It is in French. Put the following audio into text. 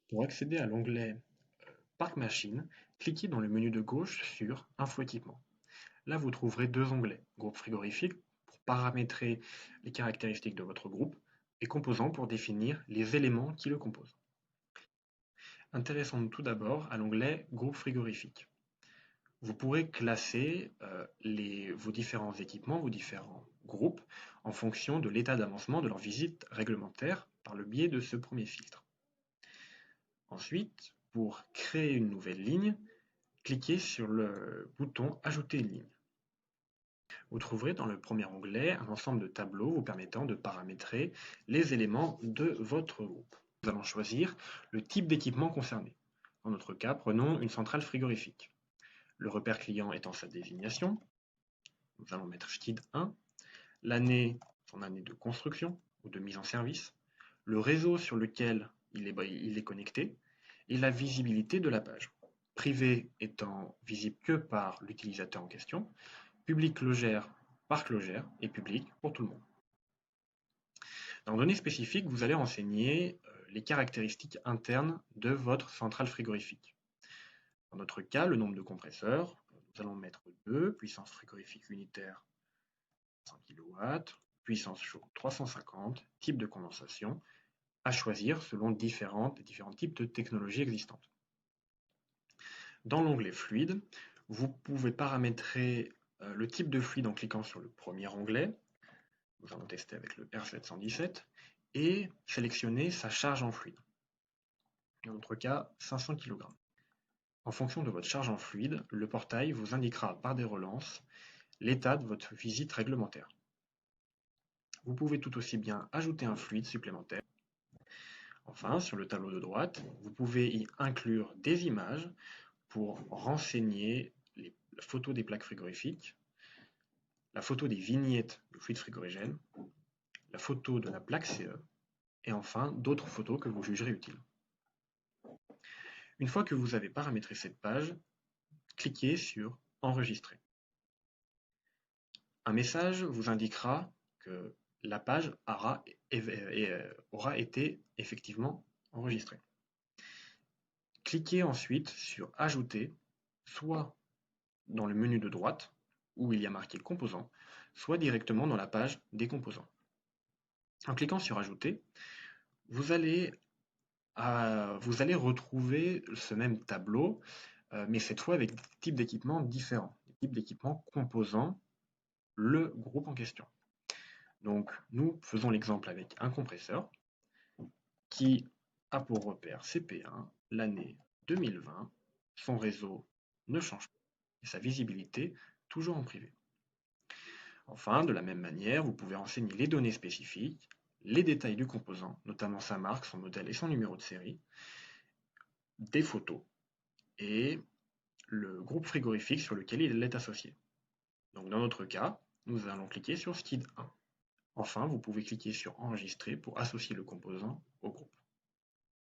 Pour accéder à l'onglet Parc Machines, cliquez dans le menu de gauche sur Info équipement. Là, vous trouverez deux onglets, Groupe frigorifique pour paramétrer les caractéristiques de votre groupe et Composants pour définir les éléments qui le composent. Intéressons-nous tout d'abord à l'onglet Groupe frigorifique. Vous pourrez classer vos différents équipements, vos différents groupes, en fonction de l'état d'avancement de leur visite réglementaire par le biais de ce premier filtre. Ensuite, pour créer une nouvelle ligne, cliquez sur le bouton Ajouter une ligne. Vous trouverez dans le premier onglet un ensemble de tableaux vous permettant de paramétrer les éléments de votre groupe. Nous allons choisir le type d'équipement concerné. Dans notre cas, prenons une centrale frigorifique. Le repère client étant sa désignation, nous allons mettre STID 1, l'année, son année de construction ou de mise en service, le réseau sur lequel il est connecté et la visibilité de la page. Privé étant visible que par l'utilisateur en question, public logère par logère et public pour tout le monde. Dans données spécifiques, vous allez renseigner les caractéristiques internes de votre centrale frigorifique. Dans notre cas, le nombre de compresseurs, nous allons mettre 2, puissance frigorifique unitaire 100 kW, puissance chaud 350, type de condensation, à choisir selon différents types de technologies existantes. Dans l'onglet fluide, vous pouvez paramétrer le type de fluide en cliquant sur le premier onglet. Nous allons tester avec le R717 et sélectionner sa charge en fluide. Dans notre cas, 500 kg. En fonction de votre charge en fluide, le portail vous indiquera par des relances l'état de votre visite réglementaire. Vous pouvez tout aussi bien ajouter un fluide supplémentaire. Enfin, sur le tableau de droite, vous pouvez y inclure des images pour renseigner la photo des plaques frigorifiques, la photo des vignettes du fluide frigorigène, la photo de la plaque CE, et enfin d'autres photos que vous jugerez utiles. Une fois que vous avez paramétré cette page, cliquez sur Enregistrer. Un message vous indiquera que la page aura été effectivement enregistrée. Cliquez ensuite sur Ajouter, soit dans le menu de droite, où il y a marqué Composants, soit directement dans la page des composants. En cliquant sur Ajouter, vous allez retrouver ce même tableau, mais cette fois avec des types d'équipements différents, des types d'équipements composant le groupe en question. Donc, nous faisons l'exemple avec un compresseur qui a pour repère CP1, l'année 2020, son réseau ne change pas et sa visibilité toujours en privé. Enfin, de la même manière, vous pouvez renseigner les données spécifiques, les détails du composant, notamment sa marque, son modèle et son numéro de série, des photos et le groupe frigorifique sur lequel il est associé. Donc dans notre cas, nous allons cliquer sur STID 1. Enfin, vous pouvez cliquer sur Enregistrer pour associer le composant au groupe.